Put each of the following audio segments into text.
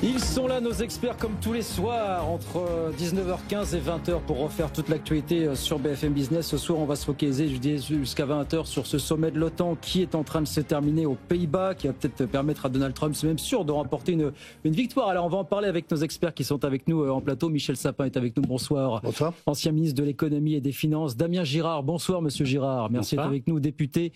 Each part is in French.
Ils sont là, nos experts, comme tous les soirs, entre 19h15 et 20h pour refaire toute l'actualité sur BFM Business. Ce soir, on va se focaliser jusqu'à 20h sur ce sommet de l'OTAN qui est en train de se terminer aux Pays-Bas, qui va peut-être permettre à Donald Trump, c'est même sûr, de remporter une victoire. Alors, on va en parler avec nos experts qui sont avec nous en plateau. Michel Sapin est avec nous, bonsoir. Bonsoir. Ancien ministre de l'économie et des finances. Damien Girard, bonsoir Monsieur Girard. Merci d'être avec nous, député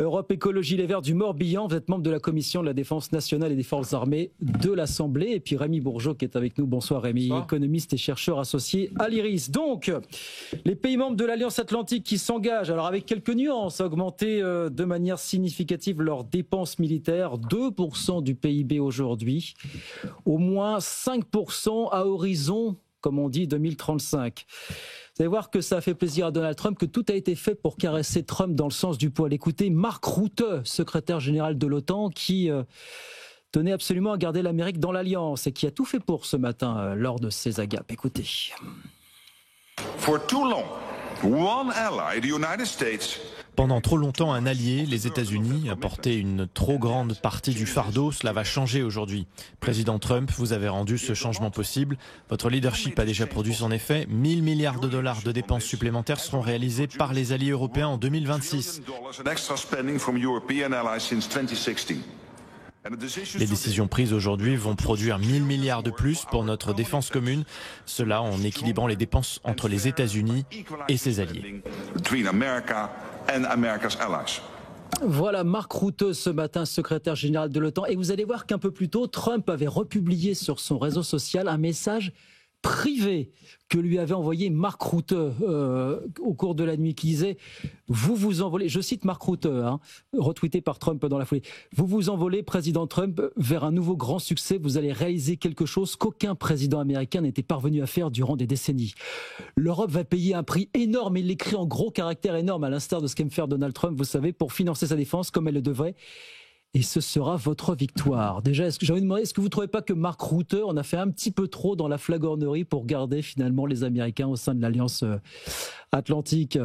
Europe Écologie Les Verts du Morbihan. Vous êtes membre de la commission de la défense nationale et des forces armées de l'Assemblée. Et puis Rémi Bourgeot qui est avec nous. Bonsoir Rémi, bonsoir. Économiste et chercheur associé à l'IRIS. Donc, les pays membres de l'Alliance Atlantique qui s'engagent, alors avec quelques nuances, à augmenter de manière significative leurs dépenses militaires, 2% du PIB aujourd'hui, au moins 5% à horizon, comme on dit, 2035. Vous allez voir que ça a fait plaisir à Donald Trump, que tout a été fait pour caresser Trump dans le sens du poil. Écoutez, Mark Rutte, secrétaire général de l'OTAN, qui tenait absolument à garder l'Amérique dans l'Alliance et qui a tout fait pour ce matin lors de ses agapes. Écoutez. Pendant trop longtemps, un allié, les États-Unis, a porté une trop grande partie du fardeau. Cela va changer aujourd'hui. Président Trump, vous avez rendu ce changement possible. Votre leadership a déjà produit son effet. 1 000 milliards de dollars de dépenses supplémentaires seront réalisés par les alliés européens en 2026. Les décisions prises aujourd'hui vont produire 1 000 milliards de plus pour notre défense commune, cela en équilibrant les dépenses entre les États-Unis et ses alliés. Voilà Mark Rutte ce matin, secrétaire général de l'OTAN. Et vous allez voir qu'un peu plus tôt, Trump avait republié sur son réseau social un message privé que lui avait envoyé Mark Rutte au cours de la nuit, qui disait « Vous vous envolez », je cite Mark Rutte, retweeté par Trump dans la foulée, « Vous vous envolez, président Trump, vers un nouveau grand succès, vous allez réaliser quelque chose qu'aucun président américain n'était parvenu à faire durant des décennies. L'Europe va payer un prix énorme », il l'écrit en gros caractères énormes, à l'instar de ce qu'aime faire Donald Trump, vous savez, pour financer sa défense comme elle le devrait. Et ce sera votre victoire. Déjà, j'ai envie de demander, est-ce que vous ne trouvez pas que Mark Rutte en a fait un petit peu trop dans la flagornerie pour garder finalement les Américains au sein de l'Alliance Atlantique?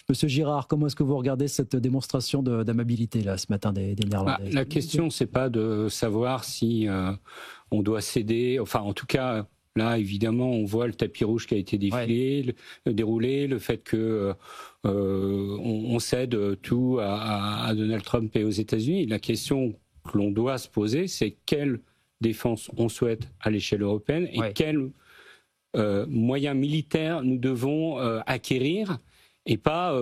Monsieur Girard, comment est-ce que vous regardez cette démonstration d'amabilité là ce matin des Néerlandais? La question, c'est pas de savoir si on doit céder, enfin en tout cas. Là, évidemment, on voit le tapis rouge qui a été déroulé, le fait que on cède tout à Donald Trump et aux États-Unis. La question que l'on doit se poser, c'est quelle défense on souhaite à l'échelle européenne et quels moyens militaires nous devons acquérir, et pas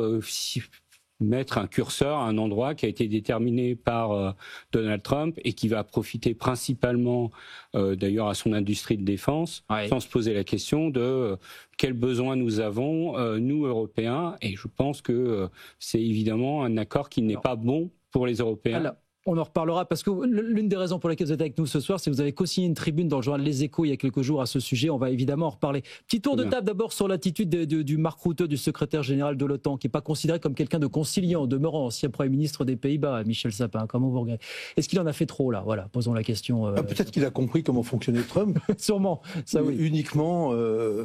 mettre un curseur à un endroit qui a été déterminé par Donald Trump et qui va profiter principalement d'ailleurs à son industrie de défense, sans se poser la question de quels besoins nous avons, nous Européens. Et je pense que c'est évidemment un accord qui n'est pas bon pour les Européens. Alors, on en reparlera parce que l'une des raisons pour lesquelles vous êtes avec nous ce soir, c'est que vous avez co-signé une tribune dans le journal Les Échos il y a quelques jours à ce sujet. On va évidemment en reparler. Petit tour de table d'abord sur l'attitude du Mark Rutte, du secrétaire général de l'OTAN, qui n'est pas considéré comme quelqu'un de conciliant, demeurant ancien Premier ministre des Pays-Bas, Michel Sapin. Comment vous regardez? Est-ce qu'il en a fait trop là? Voilà, posons la question. Peut-être qu'il a compris comment fonctionnait Trump. Sûrement, ça oui. Uniquement, au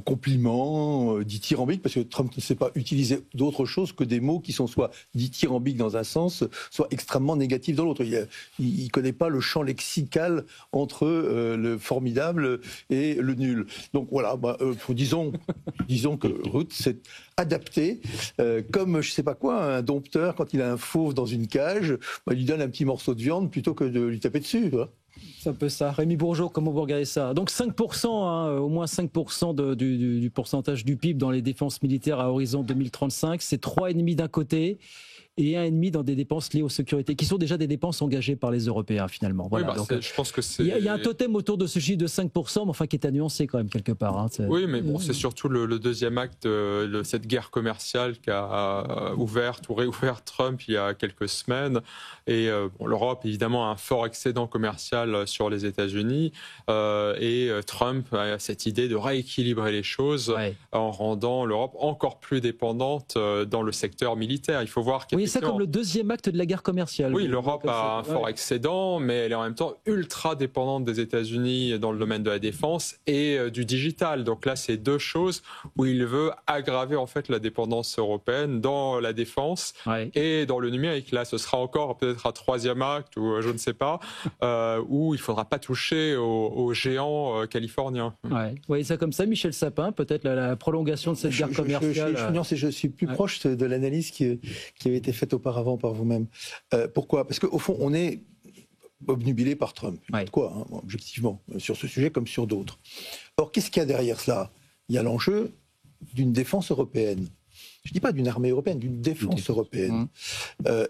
compliment, dithyrambique, parce que Trump ne sait pas utiliser d'autre chose que des mots qui sont soit dithyrambiques dans un sens, soit extrêmement négatifs dans l'autre. Il ne connaît pas le champ lexical entre le formidable et le nul. Donc voilà, disons que Rutte s'est adapté, comme je ne sais pas quoi, un dompteur, quand il a un fauve dans une cage, il lui donne un petit morceau de viande plutôt que de lui taper dessus. C'est un peu ça. Rémi Bourgeot, comment vous regardez ça? Donc 5%, au moins 5% du pourcentage du PIB dans les défenses militaires à horizon 2035, c'est 3,5 d'un côté et 1,5 dans des dépenses liées aux sécurités, qui sont déjà des dépenses engagées par les Européens finalement. Voilà. Oui, donc, je pense que c'est... Il y a un totem autour de ce chiffre de 5%, mais enfin qui est à nuancer quand même quelque part. Oui, mais bon, c'est surtout le deuxième acte de cette guerre commerciale qu'a ouverte ou réouvert Trump il y a quelques semaines. Et l'Europe, évidemment, a un fort excédent commercial sur les États-Unis. Et Trump a cette idée de rééquilibrer les choses en rendant l'Europe encore plus dépendante dans le secteur militaire. Il faut voir qu'à voyez ça comme le deuxième acte de la guerre commerciale. Oui, l'Europe a un fort excédent, mais elle est en même temps ultra dépendante des États-Unis dans le domaine de la défense et du digital. Donc là, c'est deux choses où il veut aggraver en fait la dépendance européenne dans la défense et dans le numérique. Là, ce sera encore peut-être un troisième acte ou je ne sais pas, où il ne faudra pas toucher aux géants californiens. Ouais. Vous voyez ça comme ça, Michel Sapin, peut-être la prolongation de cette guerre commerciale. Je suis plus proche de l'analyse qui avait été faite auparavant par vous-même. Pourquoi ? Parce qu'au fond, on est obnubilé par Trump. Quoi, hein, objectivement, sur ce sujet comme sur d'autres. Or, qu'est-ce qu'il y a derrière cela ? Il y a l'enjeu d'une défense européenne. Je ne dis pas d'une armée européenne, d'une défense européenne.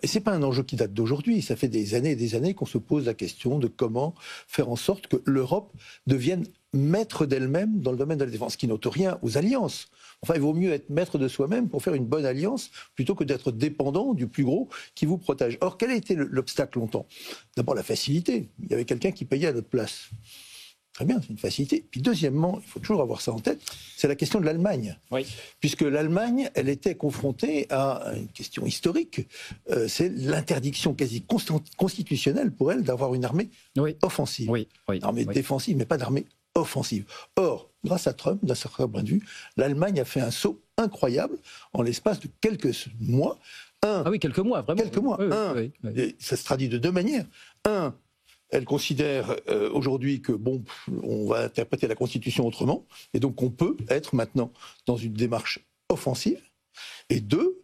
Et ce n'est pas un enjeu qui date d'aujourd'hui. Ça fait des années et des années qu'on se pose la question de comment faire en sorte que l'Europe devienne maître d'elle-même dans le domaine de la défense, qui n'ôte rien aux alliances. Enfin, il vaut mieux être maître de soi-même pour faire une bonne alliance plutôt que d'être dépendant du plus gros qui vous protège. Or, quel a été l'obstacle longtemps ? D'abord, la facilité. Il y avait quelqu'un qui payait à notre place. Très bien, c'est une facilité. Puis deuxièmement, il faut toujours avoir ça en tête, c'est la question de l'Allemagne. Puisque l'Allemagne, elle était confrontée à une question historique, c'est l'interdiction quasi constitutionnelle pour elle d'avoir une armée offensive. Une armée défensive, mais pas d'armée offensive. Or, grâce à Trump, d'un certain point de vue, l'Allemagne a fait un saut incroyable en l'espace de quelques mois. Quelques mois, vraiment. Quelques mois. Et ça se traduit de deux manières. Elle considère aujourd'hui que, on va interpréter la Constitution autrement, et donc on peut être maintenant dans une démarche offensive. Et deux,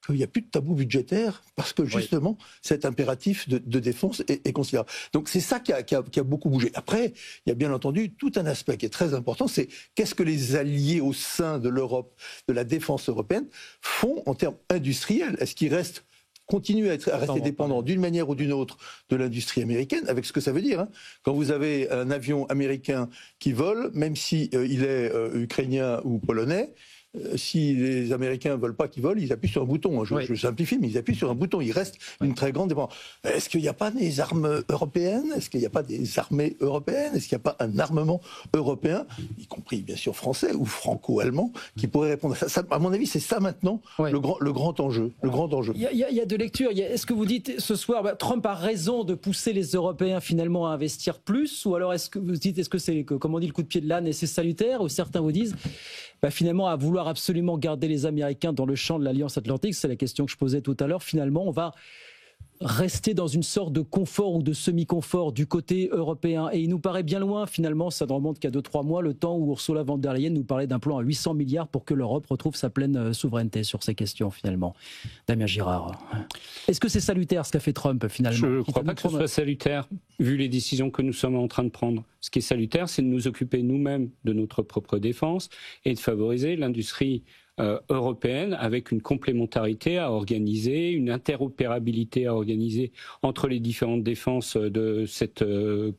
qu'il n'y a plus de tabou budgétaire, parce que justement, cet impératif de défense est considérable. Donc c'est ça qui a beaucoup bougé. Après, il y a bien entendu tout un aspect qui est très important, c'est qu'est-ce que les alliés au sein de l'Europe, de la défense européenne, font en termes industriels. Est-ce qu'ils continuent à rester dépendants d'une manière ou d'une autre de l'industrie américaine, avec ce que ça veut dire. Quand vous avez un avion américain qui vole, même si il est ukrainien ou polonais, si les Américains ne veulent pas qu'il vole, ils appuient sur un bouton. Je simplifie, mais ils appuient sur un bouton. Il reste une très grande dépendance. Est-ce qu'il n'y a pas des armes européennes ? Est-ce qu'il n'y a pas des armées européennes ? Est-ce qu'il n'y a pas un armement européen, y compris bien sûr français ou franco-allemand, qui pourrait répondre à ça ? À mon avis, c'est ça maintenant le grand enjeu. Il y a de lectures. Est-ce que vous dites ce soir, Trump a raison de pousser les Européens finalement à investir plus ? Ou alors est-ce que vous dites, est-ce que c'est, comme on dit, le coup de pied de l'âne et c'est salutaire ? Ou certains vous disent, finalement, à vouloir absolument garder les Américains dans le champ de l'Alliance Atlantique, c'est la question que je posais tout à l'heure, finalement, on va rester dans une sorte de confort ou de semi-confort du côté européen. Et il nous paraît bien loin, finalement, ça ne remonte qu'à 2-3 mois, le temps où Ursula von der Leyen nous parlait d'un plan à 800 milliards pour que l'Europe retrouve sa pleine souveraineté sur ces questions, finalement. Damien Girard. Est-ce que c'est salutaire ce qu'a fait Trump, finalement ? Je ne crois pas que ce soit salutaire, vu les décisions que nous sommes en train de prendre. Ce qui est salutaire, c'est de nous occuper nous-mêmes de notre propre défense et de favoriser l'industrie européenne avec une complémentarité à organiser, une interopérabilité à organiser entre les différentes défenses de cette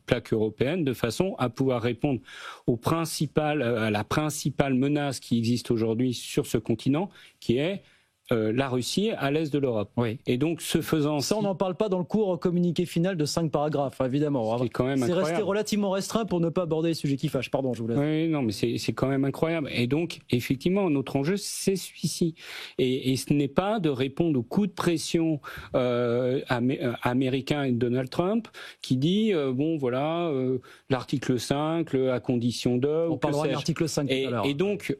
plaque européenne, de façon à pouvoir répondre à la principale menace qui existe aujourd'hui sur ce continent, qui est la Russie à l'est de l'Europe. Et donc, ce faisant... Ça, on n'en parle pas dans le court communiqué final de 5 paragraphes, évidemment. C'est quand même incroyable. C'est resté relativement restreint pour ne pas aborder les sujets qui fâchent. Pardon, je vous laisse. Oui, non, mais c'est quand même incroyable. Et donc, effectivement, notre enjeu, c'est celui-ci. Et ce n'est pas de répondre au coup de pression américain et de Donald Trump qui dit, l'article 5, à condition de... On parlera de l'article 5 tout à l'heure. Et donc,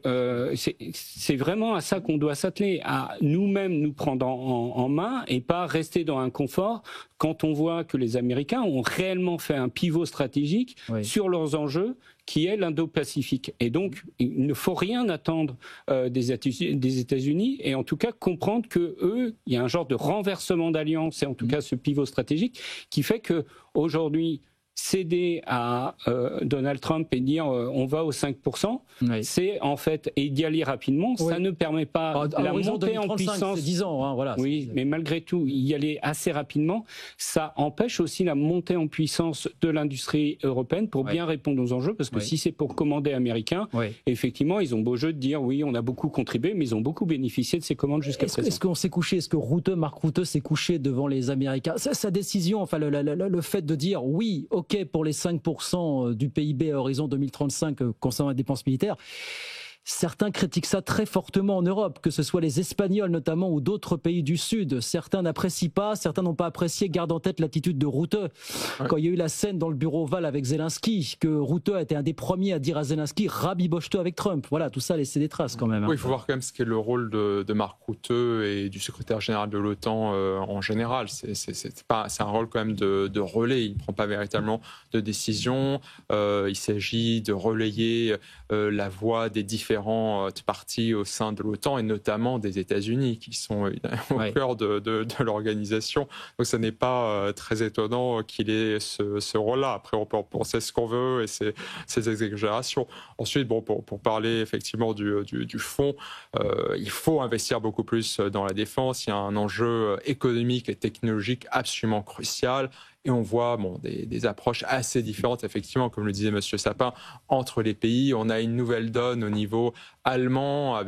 c'est vraiment à ça qu'on doit s'atteler, à nous-mêmes nous prendre en main et pas rester dans un confort quand on voit que les Américains ont réellement fait un pivot stratégique sur leurs enjeux qui est l'Indo-Pacifique. Et donc, il ne faut rien attendre des États-Unis et en tout cas comprendre que eux, il y a un genre de renversement d'alliance et en tout cas ce pivot stratégique qui fait que aujourd'hui, céder à Donald Trump et dire on va aux 5%, c'est en fait, et d'y aller rapidement, ça ne permet pas la montée en puissance. C'est 10 ans, voilà. Oui, mais malgré tout, y aller assez rapidement, ça empêche aussi la montée en puissance de l'industrie européenne pour bien répondre aux enjeux, parce que si c'est pour commander américain, effectivement, ils ont beau jeu de dire oui, on a beaucoup contribué, mais ils ont beaucoup bénéficié de ces commandes jusqu'à présent. Est-ce qu'on s'est couché, est-ce que Marc Rutte s'est couché devant les Américains ? Sa décision, enfin le fait de dire oui, OK pour les 5% du PIB à horizon 2035 concernant la dépense militaire, Certains critiquent ça très fortement en Europe, que ce soit les Espagnols notamment ou d'autres pays du Sud. Certains n'apprécient pas, certains n'ont pas apprécié. Garde en tête l'attitude de Rutte. Quand il y a eu la scène dans le bureau ovale avec Zelensky, que Rutte a été un des premiers à dire à Zelensky « rabiboche-toi avec Trump ». Voilà, tout ça a laissé des traces quand même. Oui, il faut voir quand même ce qu'est le rôle de Mark Rutte et du secrétaire général de l'OTAN en général. C'est un rôle quand même de relais. Il ne prend pas véritablement de décision. Il s'agit de relayer la voix des différentes parties au sein de l'OTAN et notamment des États-Unis qui sont au cœur de l'organisation. Donc ce n'est pas très étonnant qu'il ait ce rôle-là. Après, on peut en penser ce qu'on veut et ces exagérations. Ensuite, bon, pour parler effectivement du fond, il faut investir beaucoup plus dans la défense. Il y a un enjeu économique et technologique absolument crucial. Et on voit des approches assez différentes, effectivement, comme le disait M. Sapin, entre les pays. On a une nouvelle donne au niveau allemand,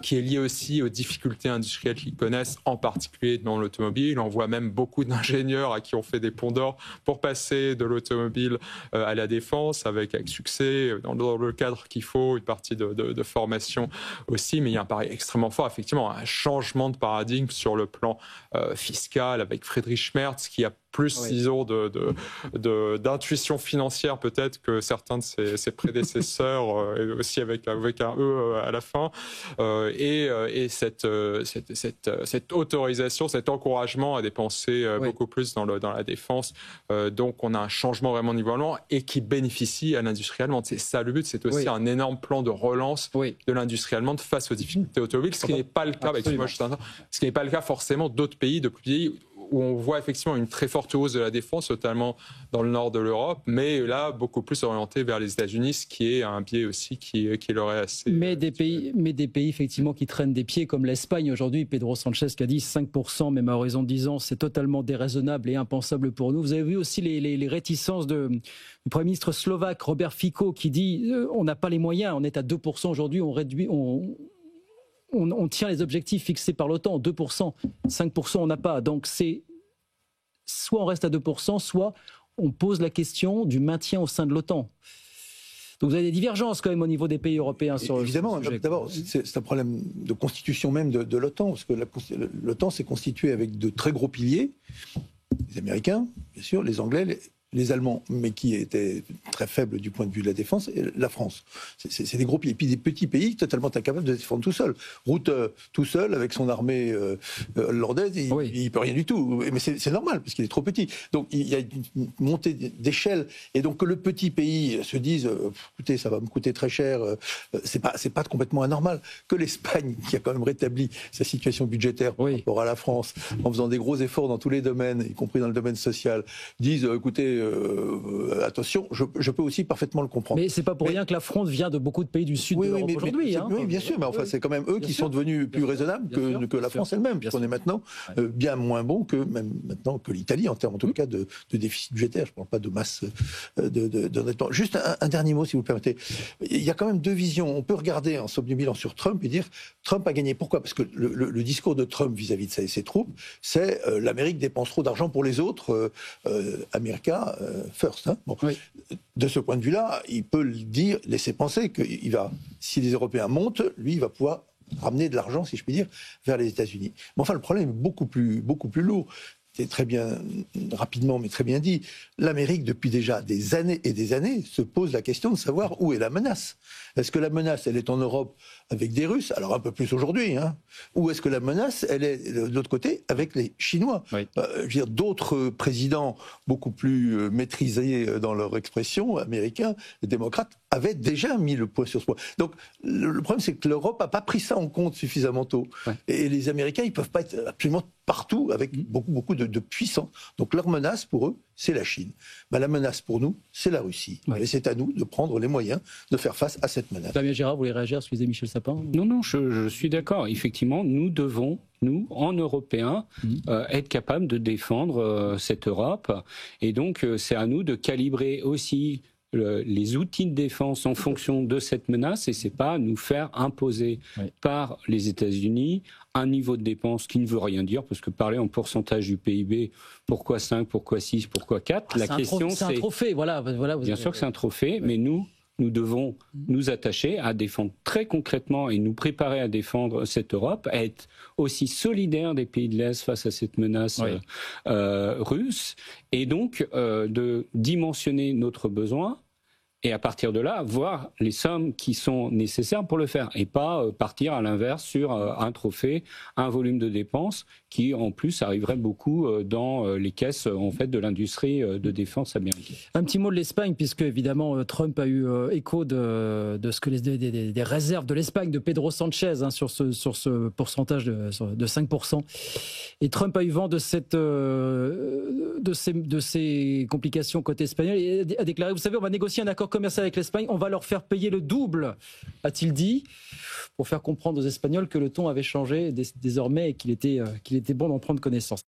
qui est liée aussi aux difficultés industrielles qu'ils connaissent, en particulier dans l'automobile. On voit même beaucoup d'ingénieurs à qui on fait des ponts d'or pour passer de l'automobile à la défense, avec succès, dans le cadre qu'il faut, une partie de formation aussi. Mais il y a un pari extrêmement fort, effectivement, un changement de paradigme sur le plan fiscal, avec Friedrich Merz, qui a plus, disons, d'intuition financière peut-être que certains de ses prédécesseurs, et aussi avec un E à la fin, et cette autorisation, cet encouragement à dépenser beaucoup plus dans la défense. Donc on a un changement vraiment au niveau allemand et qui bénéficie à l'industrie allemande. C'est ça le but, c'est aussi un énorme plan de relance de l'industrie allemande face aux difficultés automobiles, ce qui n'est pas le cas, ce qui n'est pas le cas forcément d'autres pays, de pays où on voit effectivement une très forte hausse de la défense, notamment dans le nord de l'Europe, mais là, beaucoup plus orienté vers les États-Unis, ce qui est un biais aussi qui leur est assez... Mais des pays, effectivement, qui traînent des pieds, comme l'Espagne aujourd'hui, Pedro Sanchez qui a dit 5%, même à horizon de 10 ans, c'est totalement déraisonnable et impensable pour nous. Vous avez vu aussi les réticences du Premier ministre slovaque, Robert Fico, qui dit on n'a pas les moyens, on est à 2% aujourd'hui, on réduit... On tient les objectifs fixés par l'OTAN, 2%, 5% on n'a pas. Donc c'est soit on reste à 2%, soit on pose la question du maintien au sein de l'OTAN. Donc vous avez des divergences quand même au niveau des pays européens sur évidemment, ce sujet. D'abord, c'est un problème de constitution même de l'OTAN, parce que l'OTAN s'est constitué avec de très gros piliers, les Américains, bien sûr, les Anglais, les Allemands, mais qui étaient très faibles du point de vue de la défense, et la France. C'est des gros pays. Et puis des petits pays totalement incapables de se défendre tout seuls. Rutte, tout seul, avec son armée hollandaise, il ne peut rien du tout. Mais c'est normal, parce qu'il est trop petit. Donc il y a une montée d'échelle. Et donc que le petit pays se dise, écoutez, ça va me coûter très cher, c'est pas complètement anormal. Que l'Espagne, qui a quand même rétabli sa situation budgétaire par rapport à la France, en faisant des gros efforts dans tous les domaines, y compris dans le domaine social, dise, écoutez, attention, je peux aussi parfaitement le comprendre. Mais c'est pas pour rien que la fronde vient de beaucoup de pays du sud de l'Europe aujourd'hui. Oui, bien sûr, mais enfin, c'est quand même eux qui sont devenus plus raisonnables que la France elle-même, puisqu'on est maintenant bien moins bon que même maintenant que l'Italie, en termes en tout cas de déficit budgétaire. Je ne parle pas de masse d'endettement. Juste un dernier mot, si vous le permettez. Il y a quand même deux visions. On peut regarder en somme du bilan sur Trump et dire Trump a gagné. Pourquoi ? Parce que le discours de Trump vis-à-vis de ses troupes, c'est l'Amérique dépense trop d'argent pour les autres, America first. Hein. Bon. De ce point de vue-là, il peut le dire, laisser penser que si les Européens montent, lui, il va pouvoir ramener de l'argent, si je puis dire, vers les États-Unis. Mais enfin, le problème est beaucoup plus lourd. C'est très bien, rapidement, mais très bien dit. L'Amérique, depuis déjà des années et des années, se pose la question de savoir où est la menace. Est-ce que la menace, elle est en Europe avec des Russes, alors un peu plus aujourd'hui, hein, ou est-ce que la menace, elle est de l'autre côté avec les Chinois ? Je veux dire, d'autres présidents beaucoup plus maîtrisés dans leur expression, américains, les démocrates, avaient déjà mis le point sur ce point. Donc le problème, c'est que l'Europe n'a pas pris ça en compte suffisamment tôt. Et les Américains, ils ne peuvent pas être absolument partout avec beaucoup de puissance. Donc leur menace pour eux, c'est la Chine. Ben, la menace pour nous, c'est la Russie. Et c'est à nous de prendre les moyens de faire face à cette menace. Damien Gérard, vous voulez réagir sur ce que disait Michel Sapin ? Non, je suis d'accord. Effectivement, nous devons, en Européens, être capables de défendre cette Europe. Et donc, c'est à nous de calibrer aussi les outils de défense en fonction de cette menace, et c'est pas nous faire imposer par les États-Unis un niveau de dépense qui ne veut rien dire, parce que parler en pourcentage du PIB, pourquoi 5, pourquoi 6, pourquoi 4, la question c'est un trophée, voilà. Bien sûr que c'est un trophée, mais nous, nous devons nous attacher à défendre très concrètement et nous préparer à défendre cette Europe, à être aussi solidaires des pays de l'Est face à cette menace russe, et donc de dimensionner notre besoin. Et à partir de là, voir les sommes qui sont nécessaires pour le faire. Et pas partir à l'inverse sur un trophée, un volume de dépenses qui, en plus, arriverait beaucoup dans les caisses en fait, de l'industrie de défense américaine. Un petit mot de l'Espagne, puisque évidemment Trump a eu écho de ce que des réserves de l'Espagne, de Pedro Sanchez, hein, sur ce pourcentage de 5%. Et Trump a eu vent de ces complications côté espagnol et a déclaré, vous savez, on va négocier un accord commercial avec l'Espagne, on va leur faire payer le double, a-t-il dit, pour faire comprendre aux Espagnols que le ton avait changé désormais et qu'il était bon d'en prendre connaissance.